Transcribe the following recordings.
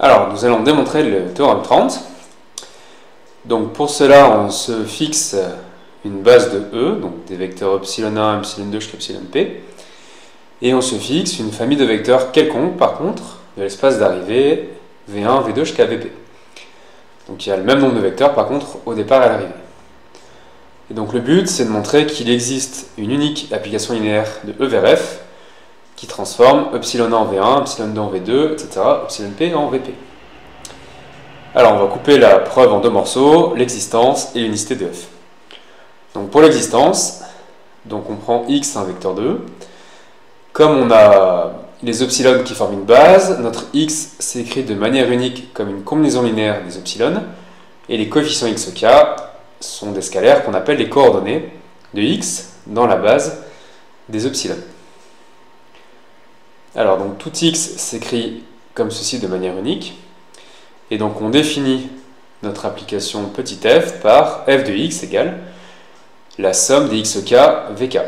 Alors, nous allons démontrer le théorème 30. Donc, pour cela, on se fixe une base de E, donc des vecteurs epsilon1, epsilon2 jusqu'à epsilon p, et on se fixe une famille de vecteurs quelconque, par contre, de l'espace d'arrivée V1, V2 jusqu'à Vp. Donc, il y a le même nombre de vecteurs, par contre, au départ et à l'arrivée. Et donc, le but, c'est de montrer qu'il existe une unique application linéaire de E vers F qui transforme epsilon1 en V1, epsilon2 en V2, etc., epsilon p en Vp. Alors, on va couper la preuve en deux morceaux, l'existence et l'unicité de F. Donc, pour l'existence, donc on prend x, un vecteur de E. Comme on a les epsilon qui forment une base, notre x s'écrit de manière unique comme une combinaison linéaire des epsilon, et les coefficients xk sont des scalaires qu'on appelle les coordonnées de x dans la base des epsilon. Alors, donc tout x s'écrit comme ceci de manière unique, et donc on définit notre application petit f par f de x égale la somme des xk vk.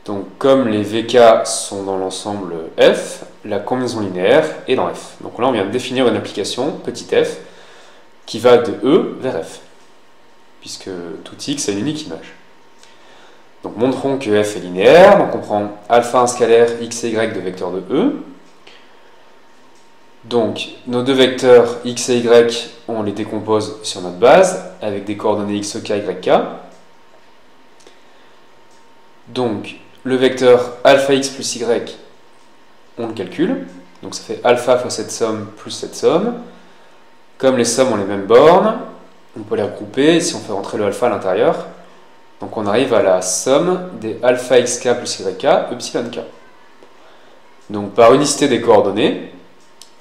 Donc comme les vk sont dans l'ensemble f, la combinaison linéaire est dans f. Donc là on vient de définir une application petit f qui va de E vers f, puisque tout x a une unique image. Donc montrons que f est linéaire, donc on prend alpha un scalaire x et y de vecteurs de E. Donc nos deux vecteurs x et y, on les décompose sur notre base avec des coordonnées xk, yk. Donc le vecteur alpha x plus y, on le calcule. Donc ça fait alpha fois cette somme plus cette somme. Comme les sommes ont les mêmes bornes, on peut les regrouper si on fait rentrer le alpha à l'intérieur. Donc on arrive à la somme des alpha xk plus yk epsilon k. Donc par unicité des coordonnées,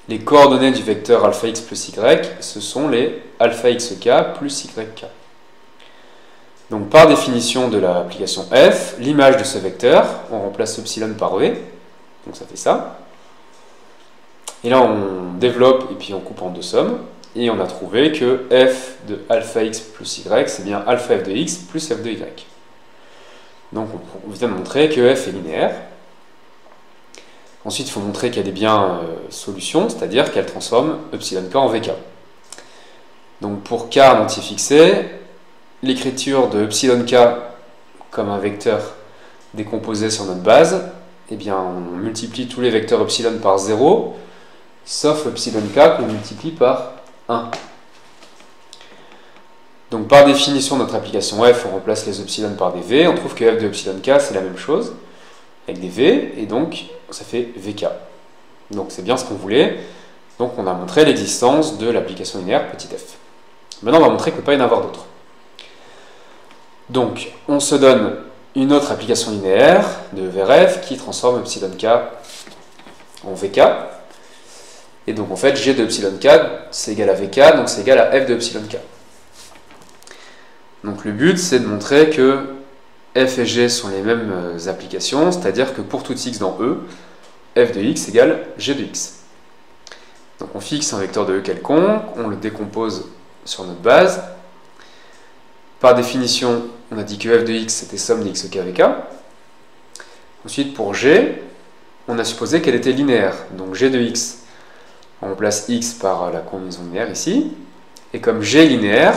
les coordonnées du vecteur alpha x plus y, ce sont les alpha xk plus yk. Donc par définition de l'application f, l'image de ce vecteur, on remplace epsilon par v, donc ça fait ça. Et là on développe et puis on coupe en deux sommes, et on a trouvé que f de alpha x plus y, c'est bien alpha f de x plus f de y. Donc on vient de montrer que f est linéaire. Ensuite, il faut montrer qu'elle est bien solution, c'est-à-dire qu'elle transforme epsilon k en vk. Donc pour k en entier fixé, l'écriture de epsilon k comme un vecteur décomposé sur notre base, eh bien on multiplie tous les vecteurs epsilon par 0, sauf epsilon k qu'on multiplie par 1. Donc par définition de notre application f, on remplace les epsilon par des v, on trouve que f de epsilon k c'est la même chose, avec des v, et donc ça fait vk. Donc c'est bien ce qu'on voulait, donc on a montré l'existence de l'application linéaire petit f. Maintenant on va montrer qu'il ne peut pas y en avoir d'autres. Donc on se donne une autre application linéaire de vers f qui transforme epsilon k en vk. Et donc en fait, g de epsilon k, c'est égal à vk, donc c'est égal à f de epsilon k. Donc le but, c'est de montrer que f et g sont les mêmes applications, c'est-à-dire que pour tout x dans E, f de x égale g de x. Donc on fixe un vecteur de E quelconque, on le décompose sur notre base. Par définition, on a dit que f de x, c'était somme des xk vk. Ensuite, pour g, on a supposé qu'elle était linéaire, donc g de x, on remplace x par la combinaison linéaire ici, et comme g est linéaire,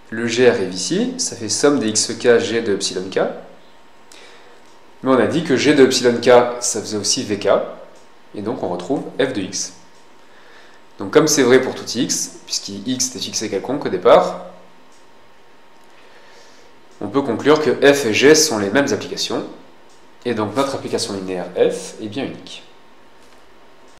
le g arrive ici, ça fait somme des xk g de epsilon k, mais on a dit que g de epsilon k, ça faisait aussi vk, et donc on retrouve f de x. Donc comme c'est vrai pour tout x, puisqu'x était fixé quelconque au départ, on peut conclure que f et g sont les mêmes applications, et donc notre application linéaire f est bien unique.